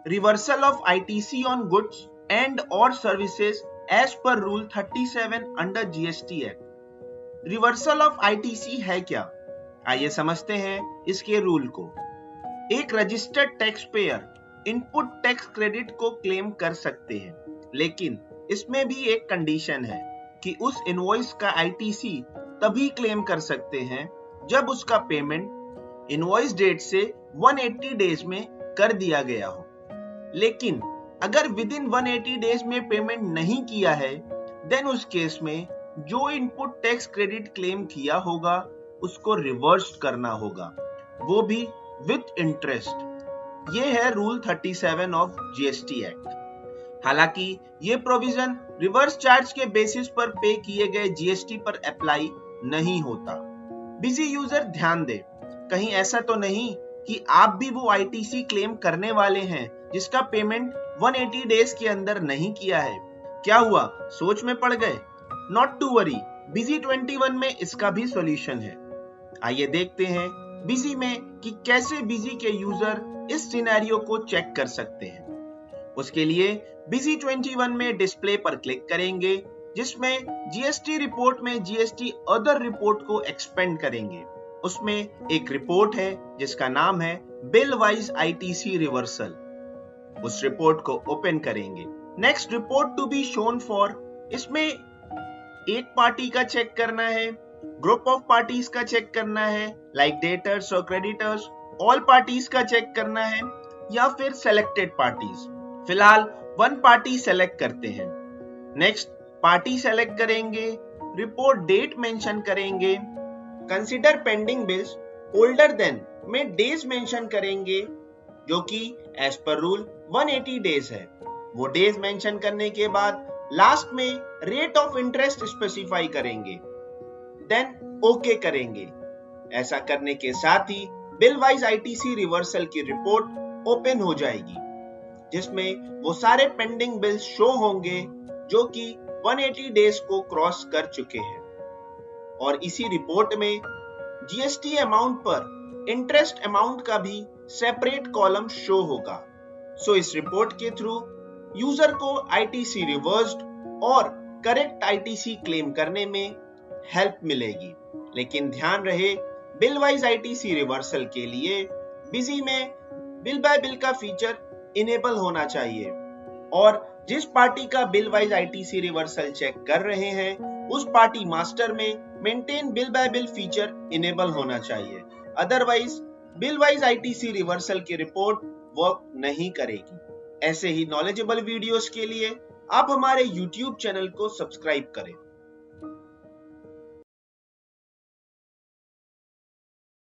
Reversal of ITC on goods and or services as per Rule 37 under GST Act. Reversal of ITC है क्या? आइए समझते हैं इसके रूल को। एक registered tax payer input tax credit को क्लेम कर सकते हैं, लेकिन इसमें भी एक कंडीशन है कि उस इनवॉइस का आईटीसी तभी क्लेम कर सकते हैं जब उसका पेमेंट इनवॉइस डेट से 180 डेज में कर दिया गया हो। लेकिन अगर विद इन 180 डेज में पेमेंट नहीं किया है, देन उस केस में जो इनपुट टैक्स क्रेडिट क्लेम किया होगा उसको रिवर्स करना होगा, वो भी विद इंटरेस्ट। ये है रूल 37 ऑफ जीएसटी एक्ट। हालांकि ये प्रोविजन रिवर्स चार्ज के बेसिस पर पे किए गए जीएसटी पर अप्लाई नहीं होता। बिजी यूजर ध्यान दे, कहीं ऐसा तो नहीं कि आप भी वो आईटीसी क्लेम करने वाले हैं जिसका पेमेंट 180 डेज के अंदर नहीं किया है। क्या हुआ, सोच में पड़ गए? नॉट टू वरी, बिजी 21 में इसका भी सॉल्यूशन है। आइए देखते हैं बिजी में कि कैसे बिजी के यूजर इस सिनेरियो को चेक कर सकते हैं। उसके लिए बिजी 21 में डिस्प्ले पर क्लिक करेंगे, जिसमें जीएसटी रिपोर्ट में जीएसटी अदर रिपोर्ट को एक्सपेंड करेंगे। उसमें एक रिपोर्ट है जिसका नाम है बिल वाइज आईटीसी रिवर्सल। उस रिपोर्ट को ओपन करेंगे। Next report to be shown for, इसमें एक पार्टी का चेक करना है, ग्रुप ऑफ पार्टीज का चेक करना है लाइक डेटर्स और क्रेडिटर्स, ऑल पार्टीज का चेक करना है या फिर सेलेक्टेड पार्टीज। फिलहाल वन पार्टी सेलेक्ट करते हैं। नेक्स्ट पार्टी सेलेक्ट करेंगे, रिपोर्ट डेट मेंशन करेंगे, consider pending bills older than में डेज मेंशन करेंगे जो कि एज पर रूल 180 डेज है। वो डेज मेंशन करने के बाद लास्ट में रेट ऑफ इंटरेस्ट स्पेसिफाई करेंगे, देन ओके करेंगे। ऐसा करने के साथ ही बिल वाइज आईटीसी रिवर्सल की रिपोर्ट ओपन हो जाएगी, जिसमें वो सारे पेंडिंग बिल्स शो होंगे जो कि 180 डेज को क्रॉस कर चुके हैं। और इसी रिपोर्ट में जीएसटी अमाउंट पर इंटरेस्ट अमाउंट का भी सेपरेट कॉलम शो होगा। सो इस रिपोर्ट के थ्रू यूजर को आईटीसी रिवर्स्ड और करेक्ट आईटीसी क्लेम करने में हेल्प मिलेगी। लेकिन ध्यान रहे, बिल वाइज आईटीसी रिवर्सल के लिए बिजी में बिल बाय बिल का फीचर इनेबल होना चाहिए और जिस पार्टी का bill wise ITC reversal check कर रहे हैं उस पार्टी मास्टर में maintain bill by bill feature enable होना चाहिए। Otherwise bill wise ITC reversal की रिपोर्ट वर्क नहीं करेगी। ऐसे ही नॉलेजेबल वीडियोस के लिए आप हमारे YouTube चैनल को सब्सक्राइब करें।